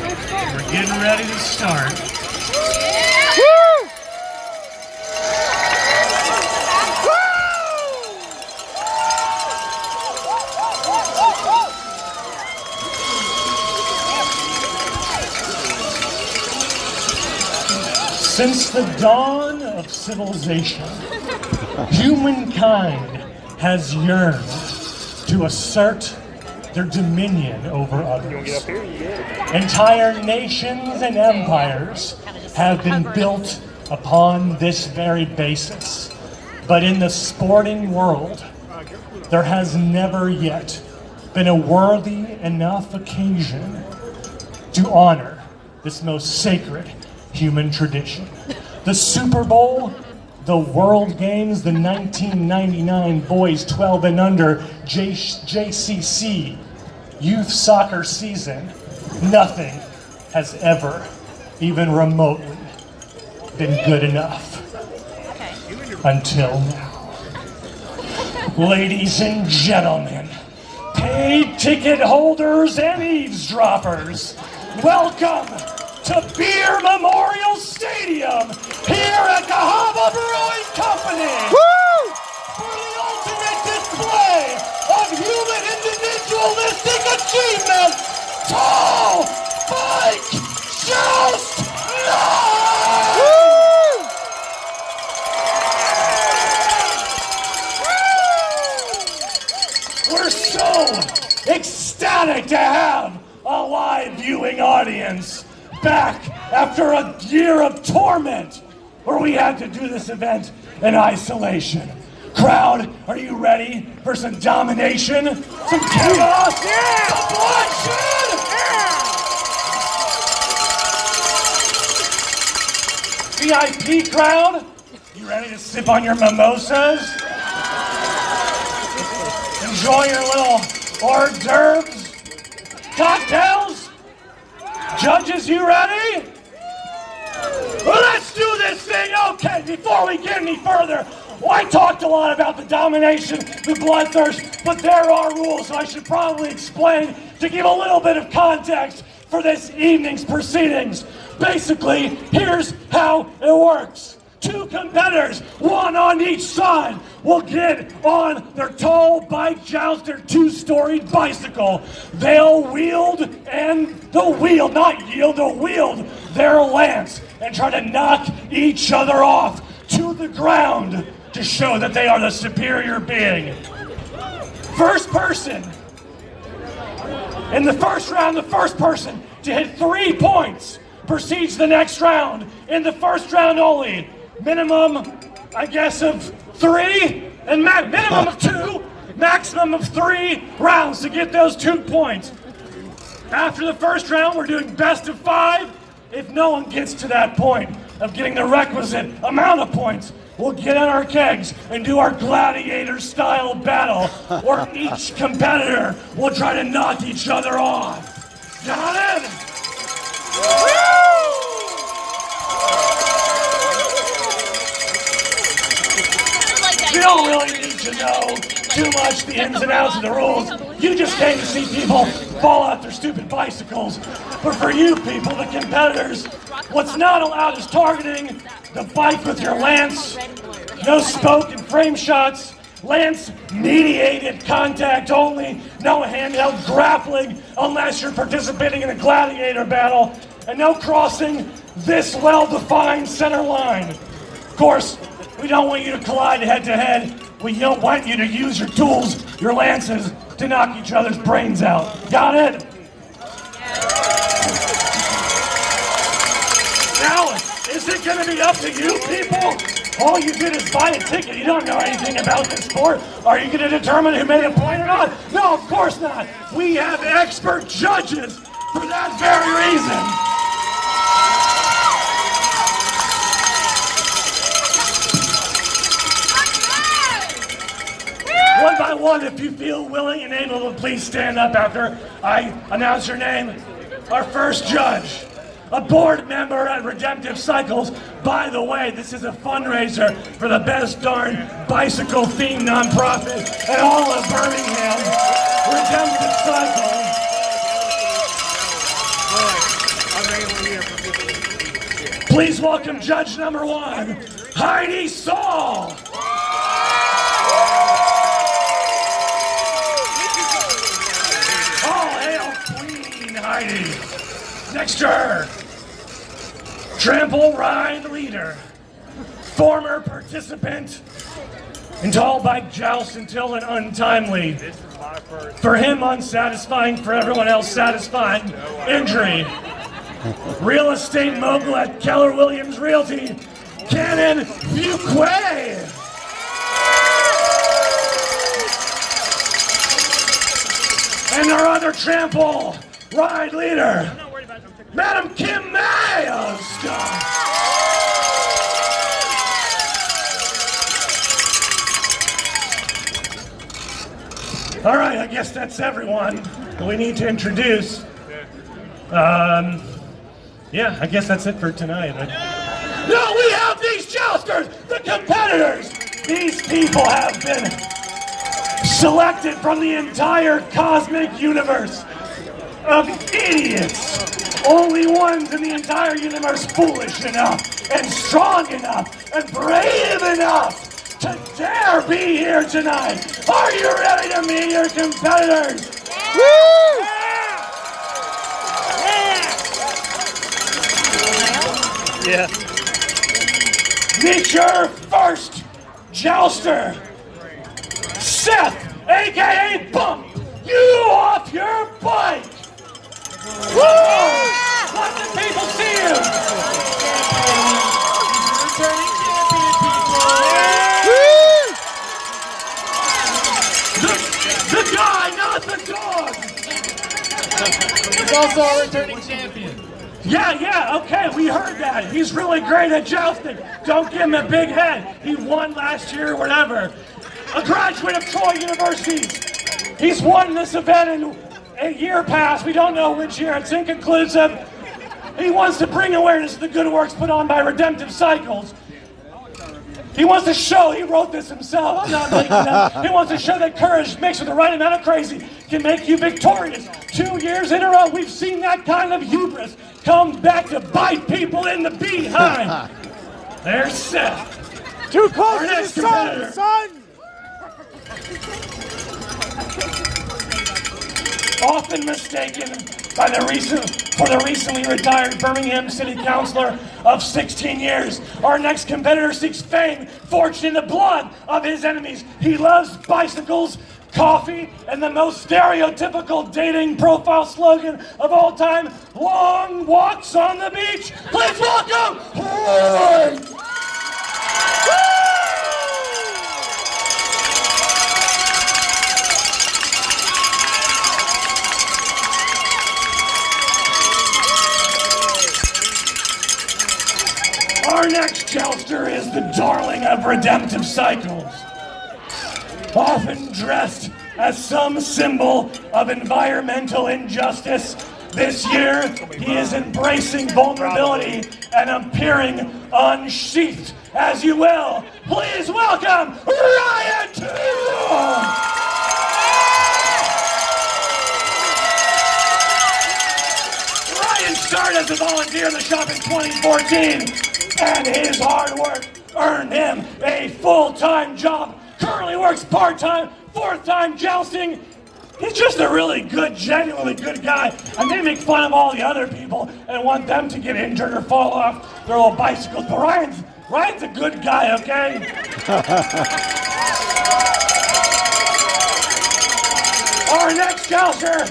We're getting ready to start. Since the dawn of civilization, humankind has yearned to assert their dominion over others. Entire nations and empires have been built upon this very basis. But in the sporting world, there has never yet been a worthy enough occasion to honor this most sacred human tradition. The Super Bowl, the World Games, the 1999 Boys 12 and Under JCC youth soccer season, nothing has ever, even remotely, been good enough. Until now. Ladies and gentlemen, paid ticket holders and eavesdroppers, welcome to Beer Memorial Stadium here at Cahaba Brewing Company. Woo! For the ultimate display of human individualistic achievement, Tall Bike Joust IX! We're so ecstatic to have a live viewing audience back after a year of torment where we had to do this event in isolation. Crowd, are you ready for some domination? Some chaos? Yeah! Some bloodshed? Yeah! VIP crowd, you ready to sip on your mimosas? Enjoy your little hors d'oeuvres? Cocktails? Judges, you ready? Well, let's do this thing. Okay, before we get any further, I talked a lot about the domination, the bloodthirst, but there are rules, so I should probably explain to give a little bit of context for this evening's proceedings. Basically, here's how it works. Two competitors, one on each side, will get on their Tall Bike Joust, their two-storied bicycle. They'll wield their lance and try to knock each other off to the ground to show that they are the superior being. First person, in the first round, the first person to hit 3 points proceeds to the next round. In the first round only, minimum, I guess, of 3, and minimum of 2, maximum of 3 rounds to get those 2 points. After the first round, we're doing best of 5. If no one gets to that point of getting the requisite amount of points, we'll get on our kegs and do our gladiator-style battle, where each competitor will try to knock each other off. Got it? You don't really need to know too much the ins and outs of the rules. You just came to see people fall off their stupid bicycles. But for you people, the competitors, what's not allowed is targeting the bike with your lance. No spoke and frame shots. Lance-mediated contact only. No handheld grappling unless you're participating in a gladiator battle. And no crossing this well-defined center line. Of course, we don't want you to collide head-to-head. We don't want you to use your tools, your lances, to knock each other's brains out. Got it? Now, is it going to be up to you people? All you did is buy a ticket. You don't know anything about this sport. Are you going to determine who made a point or not? No, of course not. We have expert judges for that very reason. One by one, if you feel willing and able to please stand up after I announce your name. Our first judge, a board member at Redemptive Cycles. By the way, this is a fundraiser for the best darn bicycle-themed nonprofit in all of Birmingham, Redemptive Cycles. Please welcome judge number 1, Heidi Saul. All hail Queen Heidi. Next to her, Trample Ride leader, former participant in Tall Bike Joust until an untimely, for him unsatisfying, for everyone else satisfying, injury. Real estate mogul at Keller Williams Realty, Cannon Fuquay. And our other Trample Ride leader, Madam Kim Mayos. All right, I guess that's everyone we need to introduce. Yeah, I guess that's it for tonight. No, we have these jousters, the competitors. These people have been selected from the entire cosmic universe of idiots. Only ones in the entire universe foolish enough and strong enough and brave enough to dare be here tonight. Are you ready to meet your competitors? Woo! Yeah. Meet your first jouster, Seth, aka Bump. You off your bike. Woo! Let the people see you. The guy, not the dog. He's also a returning champion. Yeah, okay, we heard that. He's really great at jousting. Don't give him a big head. He won last year or whatever. A graduate of Troy University. He's won this event in a year past. We don't know which year. It's inconclusive. He wants to bring awareness to the good works put on by Redemptive Cycles. He wants to show, he wrote this himself, I'm not making it up. He wants to show that courage mixed with the right amount of crazy can make you victorious. 2 years in a row, we've seen that kind of hubris come back to bite people in the behind. There's Seth. Too close to the sun, son! Often mistaken by the recently retired Birmingham City Councilor of 16 years. Our next competitor seeks fame, fortune, and the blood of his enemies. He loves bicycles, coffee, and the most stereotypical dating profile slogan of all time, long walks on the beach. Please welcome Roy! Our next jouster is the darling of Redemptive Cycles. Often dressed as some symbol of environmental injustice, this year he is embracing vulnerability and appearing unsheathed, as you will. Please welcome Ryan Toole! Ryan started as a volunteer in the shop in 2014. And his hard work earned him a full-time job. Currently works part-time, fourth-time jousting. He's just a really good, genuinely good guy. And they make fun of all the other people and want them to get injured or fall off their little bicycles. But Ryan's a good guy, okay? Our next jouster,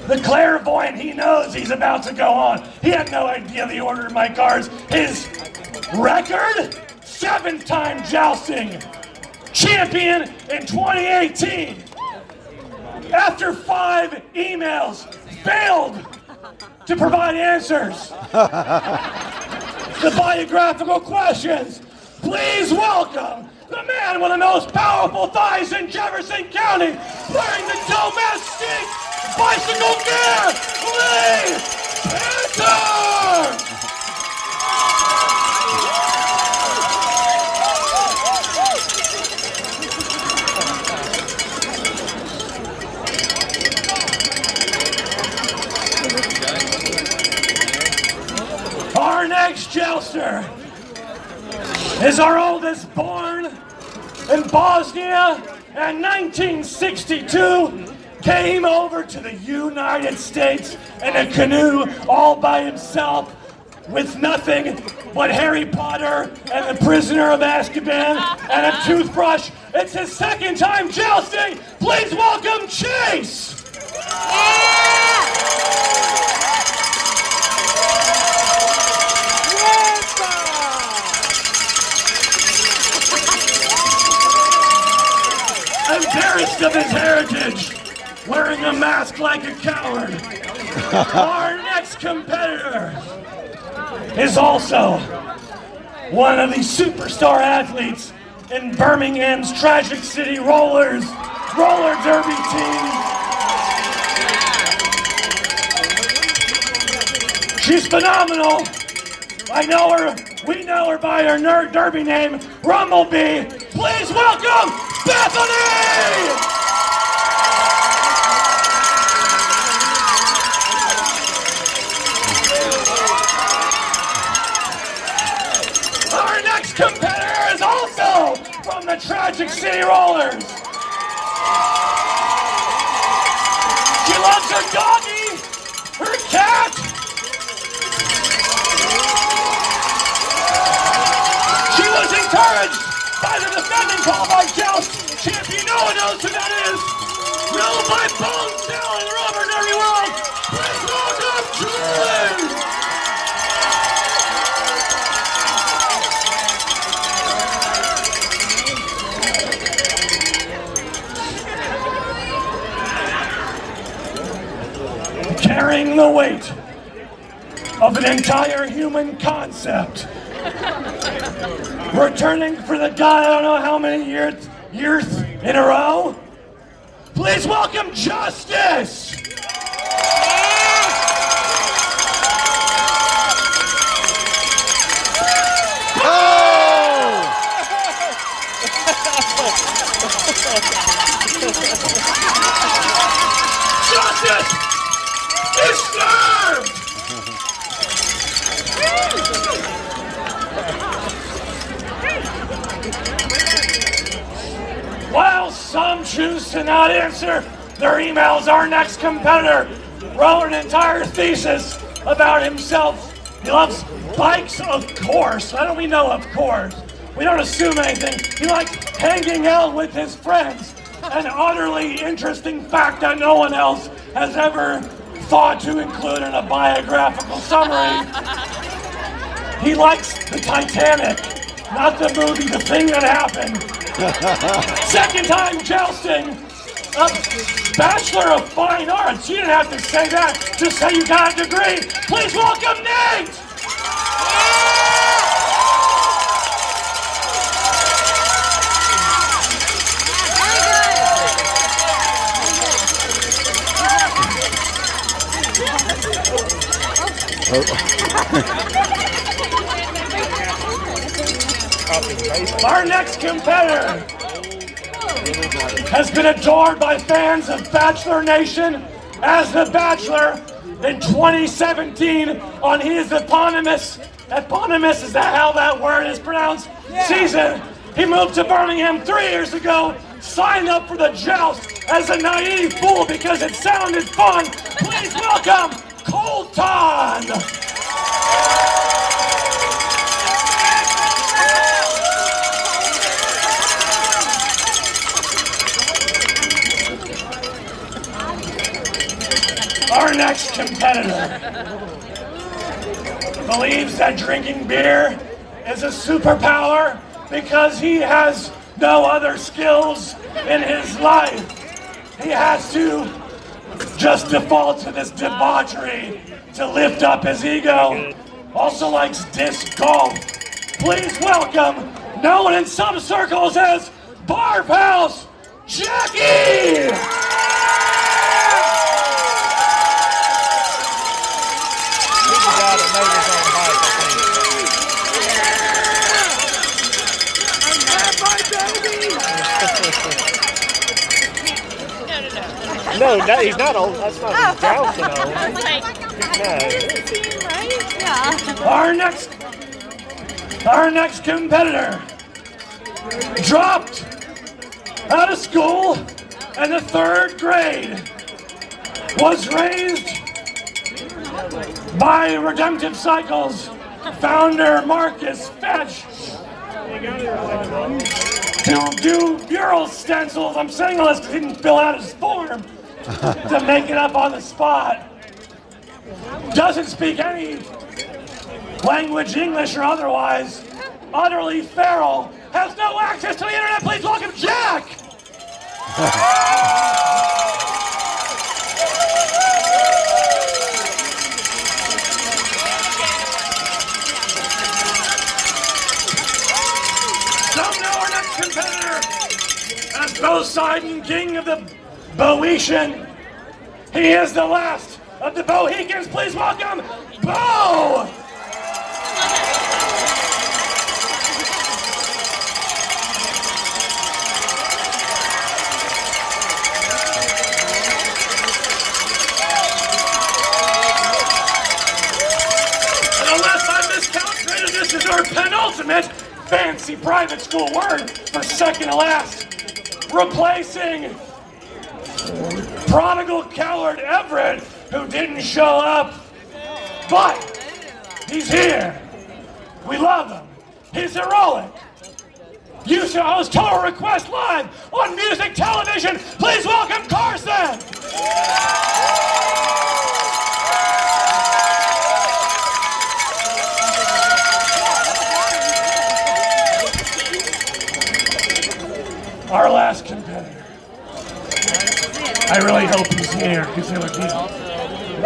the clairvoyant, he knows he's about to go on. He had no idea the order of my cards. His record? 7-time jousting champion in 2018. After 5 emails, failed to provide answers. The biographical questions. Please welcome the man with the most powerful thighs in Jefferson County, wearing the domestic bicycle gear, Lee Panther! next jouster is our oldest, born in Bosnia in 1962, came over to the United States in a canoe all by himself with nothing but Harry Potter and the Prisoner of Azkaban and a toothbrush. It's his second time jousting. Please welcome Chase. Embarrassed of his heritage, wearing a mask like a coward. Our next competitor is also one of the superstar athletes in Birmingham's Tragic City roller derby team. She's phenomenal. I know her. We know her by her nerd derby name, Rumblebee. Please welcome Bethany! Our next competitor is also from the Tragic City Rollers. She loves her doggy, her cat. She was encouraged by the defending Tall Bike Joust champion. No one knows who that is. Ruled by Bone Cell in the rubber derby world. Please welcome Julie! Carrying the weight of an entire human concept. Returning for the guy I don't know how many years in a row. Please welcome Justice! Justice is served! While some choose to not answer their emails, our next competitor wrote an entire thesis about himself. He loves bikes, of course. How do we know, of course? We don't assume anything. He likes hanging out with his friends. An utterly interesting fact that no one else has ever thought to include in a biographical summary. He likes the Titanic, not the movie, the thing that happened. Second time jousting, a Bachelor of Fine Arts. You didn't have to say that, just say you got a degree. Please welcome Nate! Our next competitor has been adored by fans of Bachelor Nation as the Bachelor in 2017 on his eponymous is that how that word is pronounced? Yeah. Season. He moved to Birmingham 3 years ago, signed up for the joust as a naive fool because it sounded fun. Please welcome Colton! Our next competitor believes that drinking beer is a superpower because he has no other skills in his life. He has to just default to this debauchery to lift up his ego. Also likes disc golf. Please welcome, known in some circles as Barf House, Jackie! No, No, he's not old. That's not Jousting old. I was like, doesn't seem right. Yeah. Our next competitor dropped out of school in the 3rd grade, was raised by Redemptive Cycles founder Marcus Fetch to do mural stencils. I'm saying all this because he didn't fill out his form to make it up on the spot. Doesn't speak any language, English or otherwise, utterly feral, has no access to the internet. Please welcome Jack! Some know our next competitor as Poseidon, king of the Boeotian. He is the last of the Bohicans. Please welcome Bo! And unless I miscalculated, this is our penultimate fancy private school word for second to last. Replacing prodigal coward Everett, who didn't show up, but he's here. We love him. He's heroic. You should host Total Request live on music television. Please welcome Carson. Our last competitor. I really hope he's here because it would be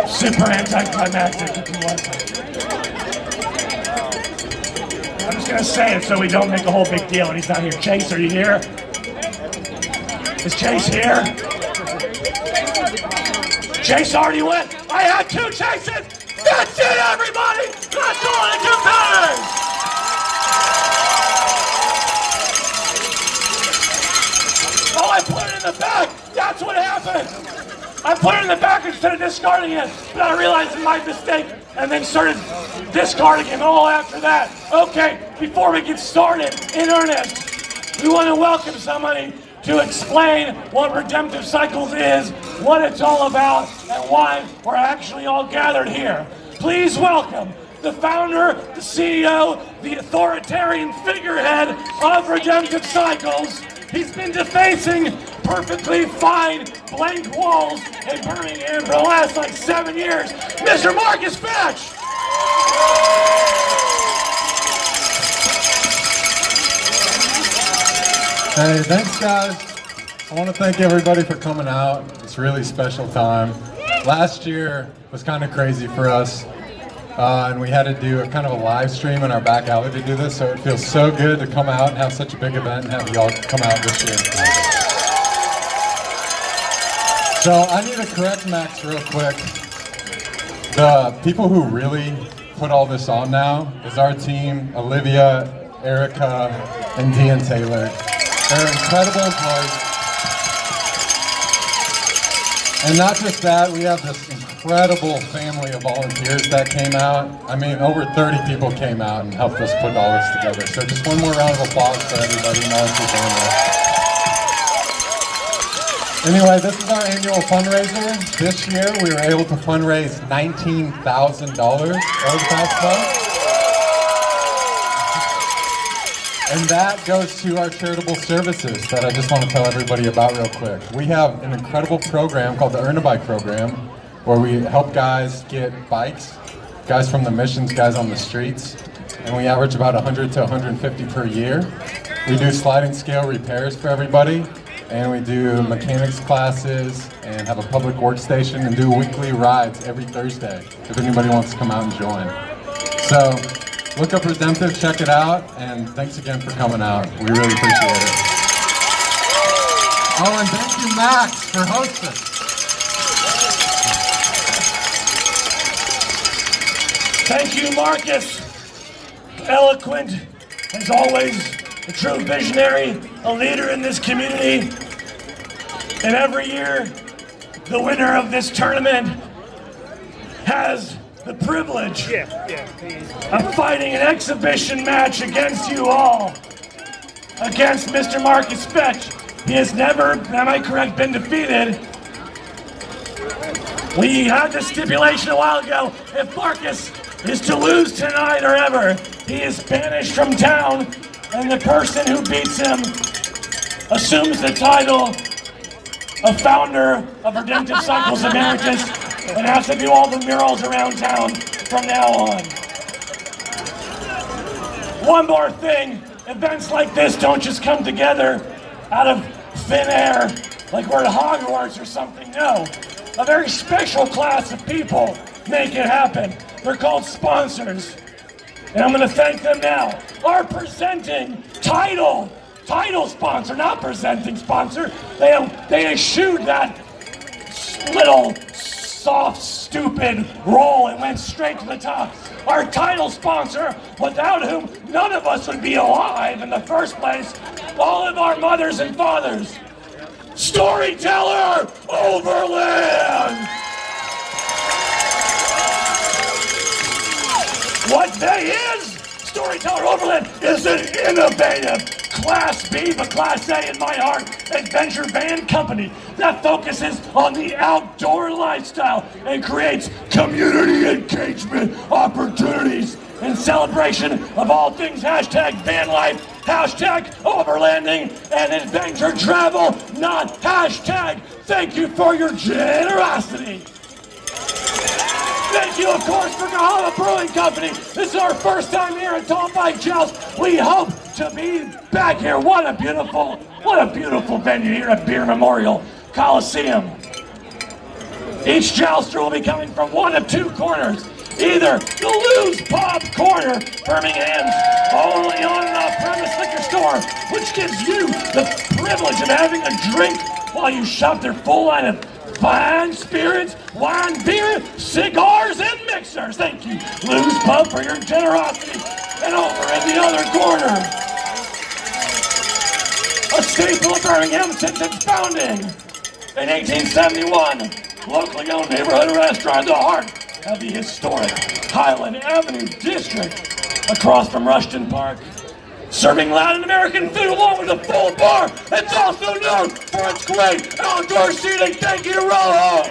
super anticlimactic if he wasn't. I'm just gonna say it so we don't make a whole big deal and he's not here. Chase, are you here? Is Chase here? Chase already went. I had 2 chases. That's it, everybody. That's all the competitors. Oh, I put it in the back. That's what happened. I put it in the back instead of discarding it, but I realized it's my mistake and then started discarding it all after that. Okay, before we get started in earnest, we want to welcome somebody to explain what Redemptive Cycles is, what it's all about, and why we're actually all gathered here. Please welcome the founder, the CEO, the authoritarian figurehead of Redemptive Cycles. He's been defacing perfectly fine blank walls in Birmingham for the last 7 years, Mr. Marcus Fetch! Hey, thanks guys. I want to thank everybody for coming out. It's a really special time. Last year was kind of crazy for us. And we had to do a kind of a live stream in our back alley to do this, so it feels so good to come out and have such a big event and have y'all come out this year. So I need to correct Max real quick. The people who really put all this on now is our team, Olivia, Erica, and Dean Taylor. They're incredible employees. And not just that, we have this incredible family of volunteers that came out. I mean, over 30 people came out and helped us put all this together. So just one more round of applause for everybody and all of your family. Anyway, this is our annual fundraiser. This year, we were able to fundraise $19,000 over the past month. And that goes to our charitable services that I just want to tell everybody about real quick. We have an incredible program called the Earn a Bike program, where we help guys get bikes, guys from the missions, guys on the streets, and we average about 100 to 150 per year. We do sliding scale repairs for everybody, and we do mechanics classes and have a public workstation and do weekly rides every Thursday if anybody wants to come out and join. So look up Redemptive, check it out, and thanks again for coming out. We really appreciate it. Oh, and thank you, Max, for hosting. Thank you, Marcus. Eloquent, as always, a true visionary, a leader in this community. And every year, the winner of this tournament has the privilege of fighting an exhibition match against you all, against Mr. Marcus Fetch. He has never, am I correct, been defeated. We had the stipulation a while ago, if Marcus is to lose tonight or ever, he is banished from town, and the person who beats him assumes the title of founder of Redemptive Cycles Emeritus and has to do all the murals around town from now on. One more thing, events like this don't just come together out of thin air, like we're at Hogwarts or something. No, a very special class of people make it happen. They're called sponsors, and I'm going to thank them now. Our presenting title sponsor, not presenting sponsor. They eschewed that little soft, stupid role and went straight to the top. Our title sponsor, without whom none of us would be alive in the first place, all of our mothers and fathers. Storyteller Overland! What they is, Storyteller Overland is an innovative Class B, but Class A in my heart, adventure van company that focuses on the outdoor lifestyle and creates community engagement opportunities in celebration of all things hashtag van life, hashtag overlanding, and adventure travel, not hashtag thank you for your generosity. Thank you, of course, for Cahaba Brewing Company. This is our first time here at Tall Bike Joust. We hope to be back here. What a beautiful venue here at Beer Memorial Coliseum. Each jouster will be coming from one of two corners. Either the Lou's Pub Corner, Birmingham's only on and off-premise liquor store, which gives you the privilege of having a drink while you shop their full line of fine spirits, wine, beer, cigars, and mixers. Thank you, Lou's Pub, for your generosity. And over in the other corner, a staple of Birmingham since its founding in 1871, locally owned neighborhood restaurant, the heart of the historic Highland Avenue district, across from Rushton Park, serving Latin American food along with a full bar. It's also known for its great outdoor seating. Thank you, Rojo!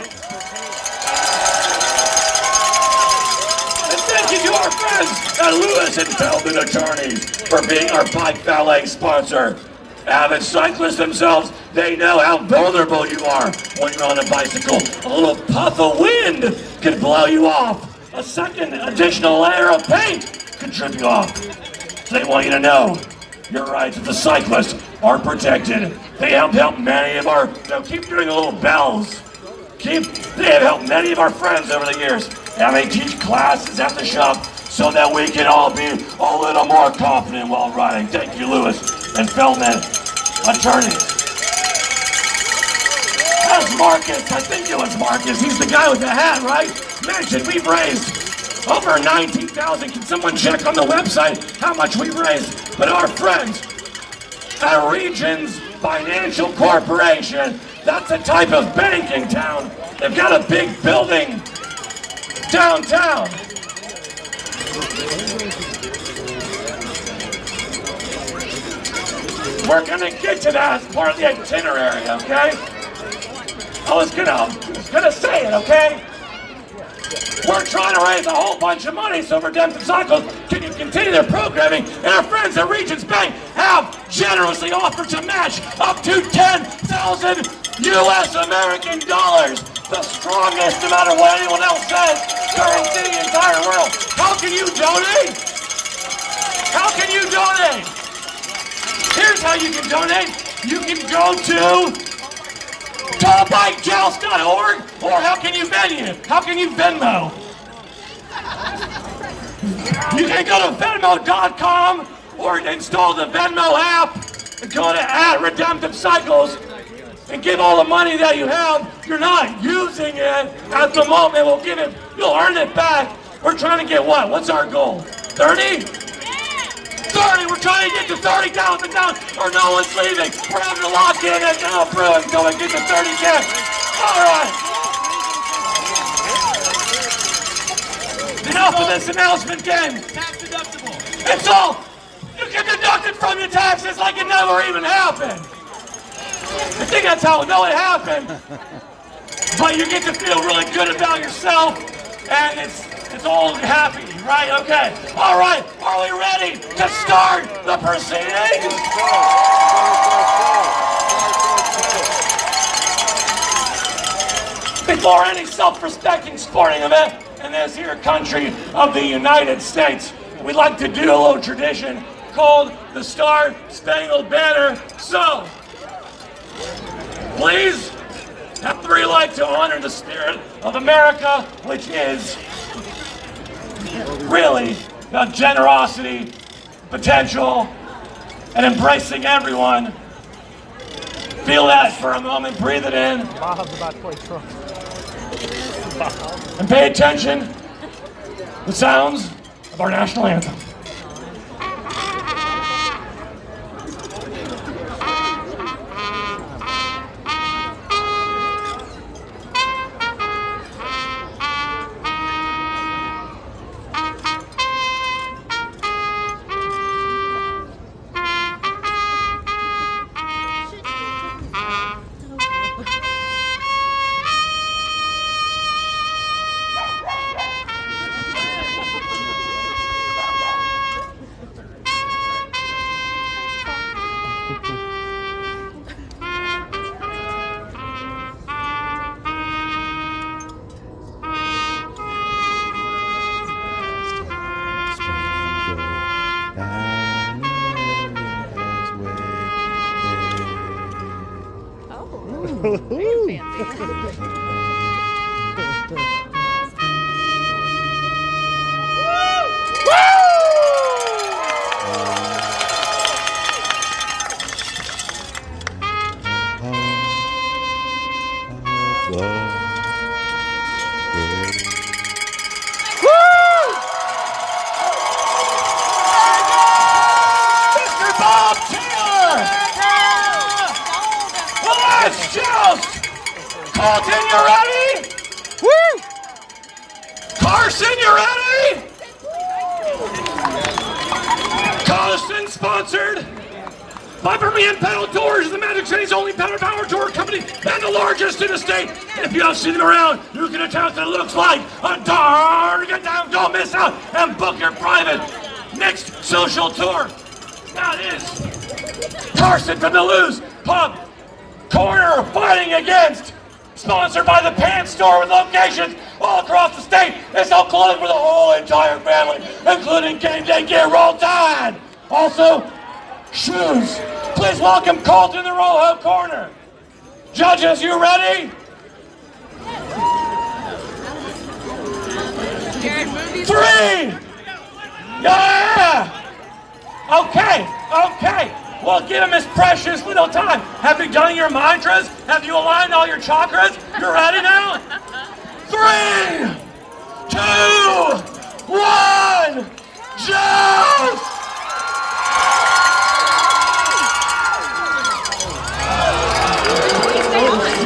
And thank you to our friends at Lewis and Feldman Attorneys for being our bike valet sponsor. Avid cyclists themselves, they know how vulnerable you are when you're on a bicycle. A little puff of wind could blow you off. A second additional layer of paint could trip you off. They want you to know your rights as a cyclist are protected. They have helped many of our, keep doing the little bells. They have helped many of our friends over the years. And they teach classes at the shop so that we can all be a little more confident while riding. Thank you, Lewis and Feldman Attorneys. As Marcus, I think it was Marcus, he's the guy with the hat, right? Mentioned we've raised over 19,000. Can someone check on the website how much we raised? But our friends at Regions Financial Corporation, that's a type of bank in town. They've got a big building downtown. We're gonna get to that as part of the itinerary, okay? I was gonna say it, okay? We're trying to raise a whole bunch of money so Redemptive Cycles can continue their programming, and our friends at Regions Bank have generously offered to match up to 10,000 US American dollars, the strongest, no matter what anyone else says, currency in the entire world. How can you donate? How can you donate? Here's how you can donate. You can go to tallbikejoust.org, or how can you Venmo? You can go to Venmo.com or install the Venmo app and go to @Redemptive Cycles and give all the money that you have. You're not using it at the moment. We'll give it, you'll earn it back. We're trying to get what? What's our goal? 30? 30, we're trying to get to 30,000 down or no one's leaving. We're having to lock in at Cahaba Brewing until we get to 30K. All right. Enough of this announcement game. Tax deductible. It's all, you can deduct it from your taxes like it never even happened. I think that's how we know it happened. But you get to feel really good about yourself, and it's all happy, right? Okay. All right. Are we ready to start the proceedings? Before any self-respecting sporting event in this here country of the United States, we like to do a little tradition called the Star Spangled Banner. So, please, have we like to honor the spirit of America, which is really about generosity, potential, and embracing everyone. Feel that for a moment, breathe it in. And pay attention to the sounds of our national anthem. Very fancy. Mr. Bob Taylor! The last joust! Colton, you ready? Woo! Carson, you ready? Carson sponsored by Vermeer Pedal Tours, the Magic City's only pedal power tour company and the largest in the state. If you have seen them around, you can attest that it looks like a darn good time. Don't miss out and book your private next social tour. That is Carson from the Lou's Pub Corner Fighting Against. Sponsored by the Pants Store with locations all across the state. It's all clothing for the whole entire family, including game day gear. Roll Tide. Also, shoes. Please welcome Colton in the Rojo Corner. Judges, you ready? Three. Yeah. Okay. Well, give him his precious little time. Have you done your mantras? Have you aligned all your chakras? You ready now? 3, 2, 1, joust!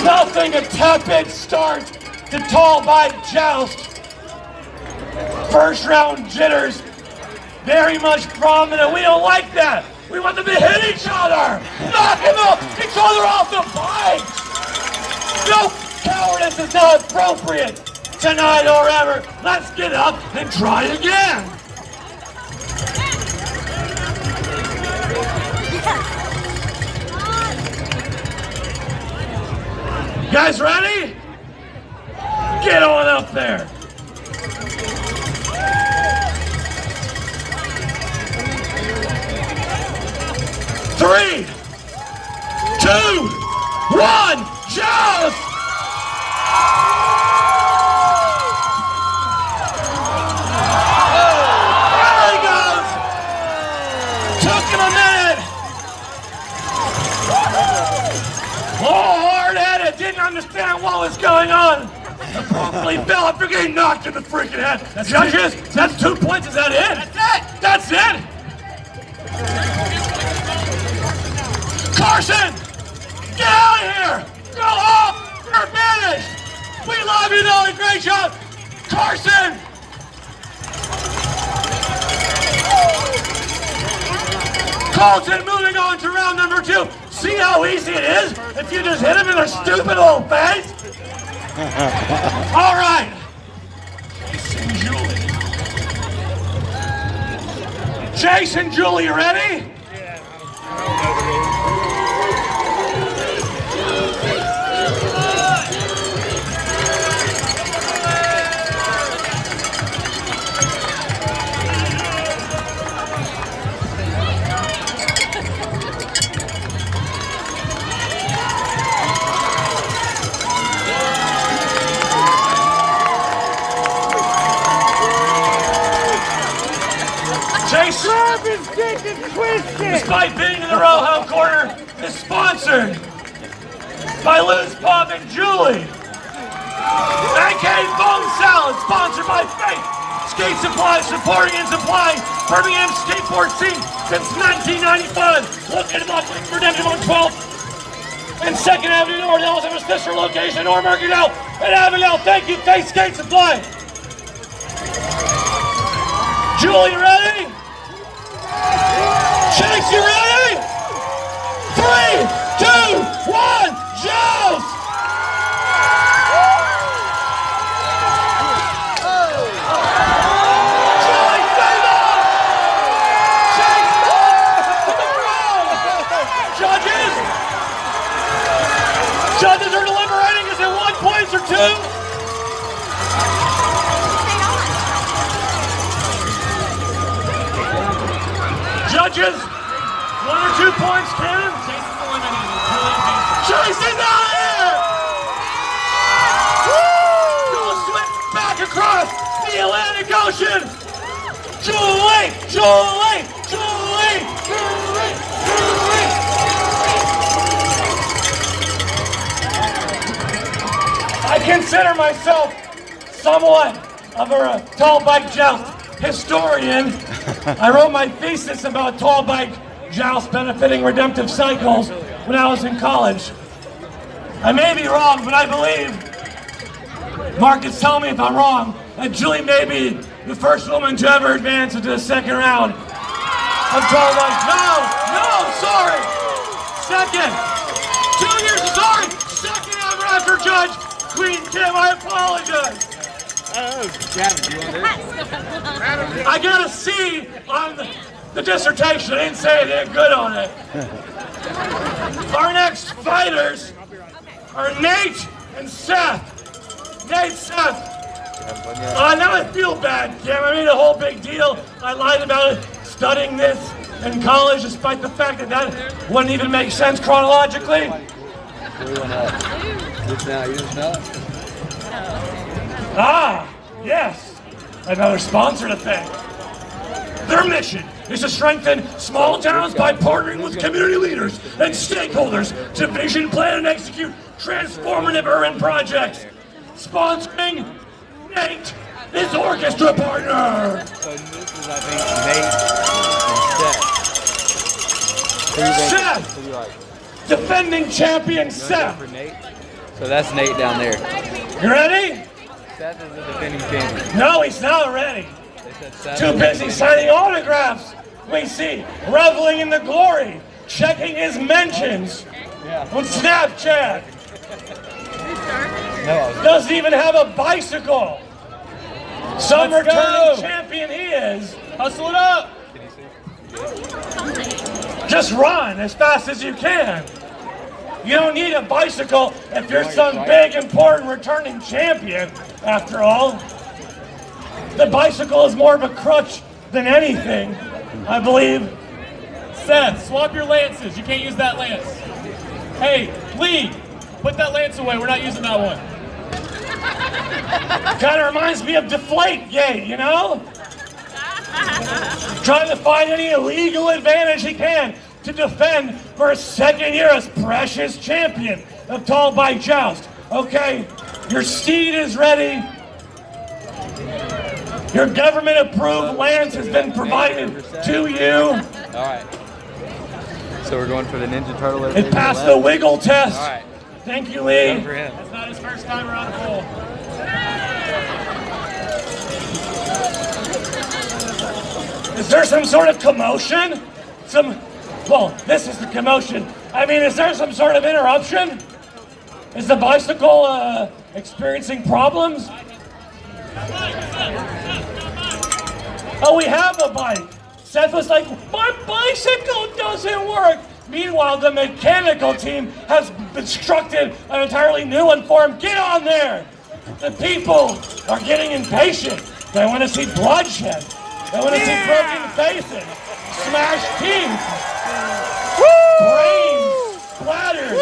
Nothing a tepid start to Tall Bike Joust. First round jitters, very much prominent. We don't like that. We want them to hit each other, knocking each other off the bikes. No cowardice is not appropriate tonight or ever. Let's get up and try again. You guys ready? Get on up there. Three, 2, 1, joust! There he goes! Took him a minute! Hard-headed, didn't understand what was going on. Abruptly fell after getting knocked in the freaking head. Judges, that's 2 points. Is that it? That's it! Carson! Get out of here! Go up! We're finished! We love you, though, great job! Carson! Colton moving on to round number 2. See how easy it is if you just hit him in the stupid little face? All right. Jason, Julie. Jason, Julie, you ready? Despite being in the row home corner, is sponsored by Liz, Bob, and Julie. AK Bone Salad, sponsored by Faith Skate Supply, supporting and supplying Birmingham skateboard scene since 1995. Located block for Redemption on 12th and 2nd Avenue North. They also have a sister location in North Mercantile and Avondale. Thank you, Faith Skate Supply. Julie, you ready? Chase, you ready? 3, 2, 1, Joust! Julie, save off! Chase, to the ground! Judges are deliberating. Is it 1 point or 2? Judges, 1 or 2 points, Ken? Jason's eliminated. Jason's out of here! Woo! Switch back across the Atlantic Ocean! Julie! Julie! Julie! Julie! Julie! I consider myself somewhat of a Tall Bike Joust historian. I wrote my thesis about Tall Bike Joust benefiting redemptive cycles when I was in college. I may be wrong, but I believe, Marcus, tell me if I'm wrong, that Julie may be the first woman to ever advance into the 2nd round of Tall Bike. No, sorry. 2nd. 2 years, sorry. 2nd ever after Judge Queen Kim, I apologize. I got a C on the dissertation. I didn't say anything good on it. Our next fighters are Nate and Seth. Nate, Seth. Now I feel bad, Kim. I made a whole big deal. I lied about it, studying this in college, despite the fact that that wouldn't even make sense chronologically. Ah, yes. Another sponsor to thank. Their mission is to strengthen small towns by partnering with community leaders and stakeholders to vision, plan, and execute transformative urban projects. Sponsoring Nate, his orchestra partner. So this is, I think, Nate and Seth. Seth, defending champion Seth. For Nate? So that's Nate down there. You ready? Seth is the defending champion. No, he's not ready. They said Seth Too busy signing autographs. We see, reveling in the glory, checking his mentions on Snapchat. Doesn't even have a bicycle. Some returning champion he is. Hustle it up. Just run as fast as you can. You don't need a bicycle if you're some big, important returning champion, after all. The bicycle is more of a crutch than anything, I believe. Seth, swap your lances. You can't use that lance. Hey, Lee, put that lance away. We're not using that one. Kind of reminds me of Deflategate, you know? Trying to find any illegal advantage he can to defend for a 2nd year as precious champion of Tall Bike Joust. Okay, your steed is ready. Your government-approved lance has been provided to you. All right. So we're going for the Ninja Turtle. It passed the wiggle test. All right. Thank you, Lee. Good for him. That's not first time around the pole. Is there some sort of commotion? Well, this is the commotion. I mean, is there some sort of interruption? Is the bicycle experiencing problems? Oh, we have a bike. Seth was like, my bicycle doesn't work. Meanwhile, the mechanical team has constructed an entirely new one for him. Get on there! The people are getting impatient. They want to see bloodshed. They want to see broken faces, smashed teeth, brains splattered.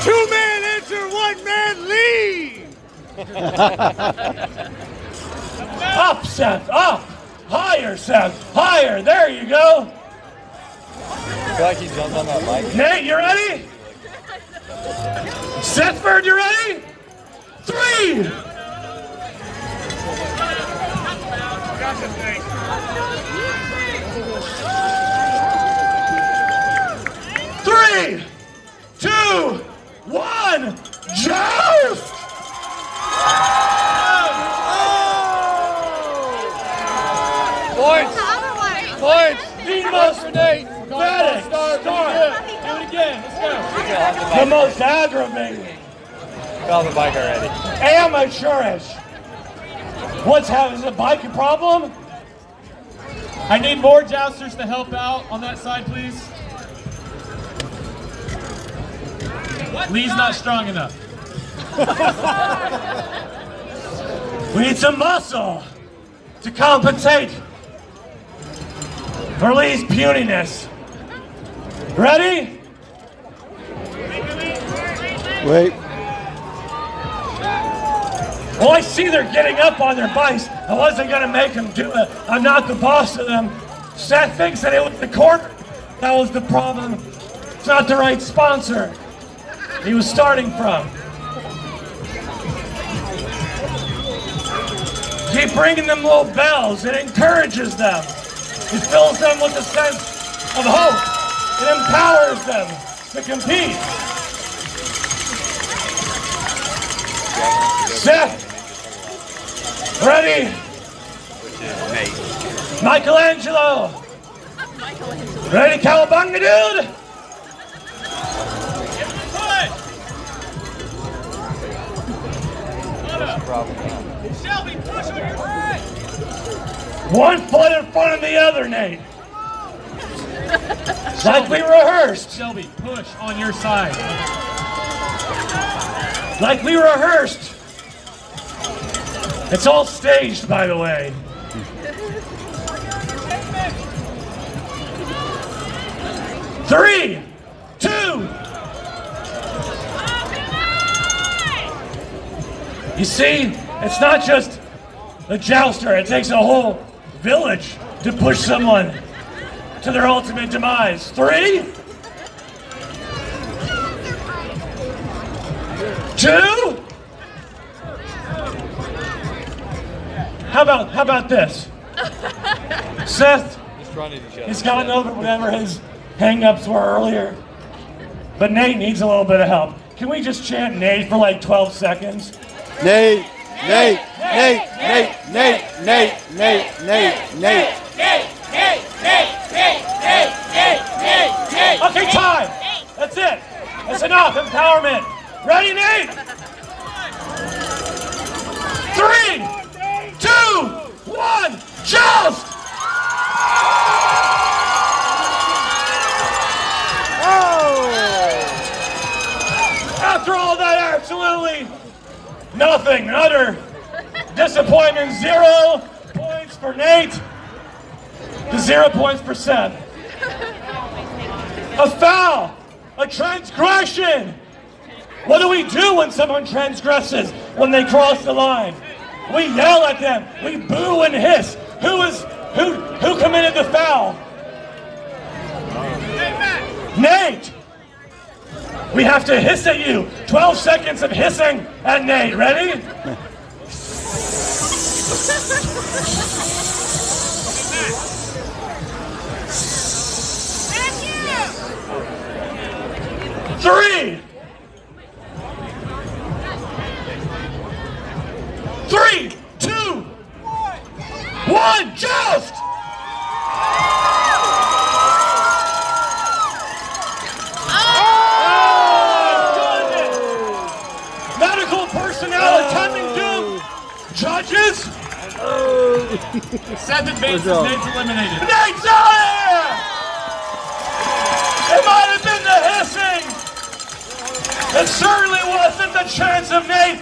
2 men enter, 1 man leave! Up, Seth, up! Higher, Seth, higher! There you go! I feel like he jumped on that bike. Nate, you ready? Sethford, you ready? 3! Three, 2, 1, joust! Points! Points! The most pathetic start. Do it again. Let's go. The most aggravating. Got the bike already. Amateurish. What's happening? Is the bike a problem? I need more jousters to help out on that side, please. Lee's not strong enough. We need some muscle to compensate for Lee's puniness. Ready? Wait. Well, I see they're getting up on their bikes. I wasn't going to make them do it. I'm not the boss of them. Seth thinks that it was the corner that was the problem. It's not the right sponsor he was starting from. Keep bringing them little bells. It encourages them. It fills them with a sense of hope. It empowers them to compete. Seth, ready? Michelangelo. Ready, cowabunga, dude? Shelby, push on your foot! One foot in front of the other, Nate. Like we rehearsed. Shelby, push on your side. Like we rehearsed. It's all staged, by the way. Three, 2. You see, it's not just a jouster. It takes a whole village to push someone to their ultimate demise. 3, 2. How about this? Seth, he's gotten over whatever his hang-ups were earlier. But Nate needs a little bit of help. Can we just chant Nate for like 12 seconds? Nate, Nate, Nate, Nate, Nate, Nate, Nate, Nate, Nate. Okay, time. That's it. That's enough. Empowerment. Ready, Nate? 3, 2, 1, joust! After all that, absolutely nothing. Utter disappointment. 0 points for Nate to 0 points for Seth. A foul, a transgression. What do we do when someone transgresses, when they cross the line? We yell at them. We boo and hiss. Who committed the foul? Nate. We have to hiss at you. 12 seconds of hissing at Nate. Ready? Three, Bike Joust! Medical personnel attending to judges. Seth advances, Nate's eliminated. Nate's out here! It might have been the hissing. It certainly wasn't the chance of Nate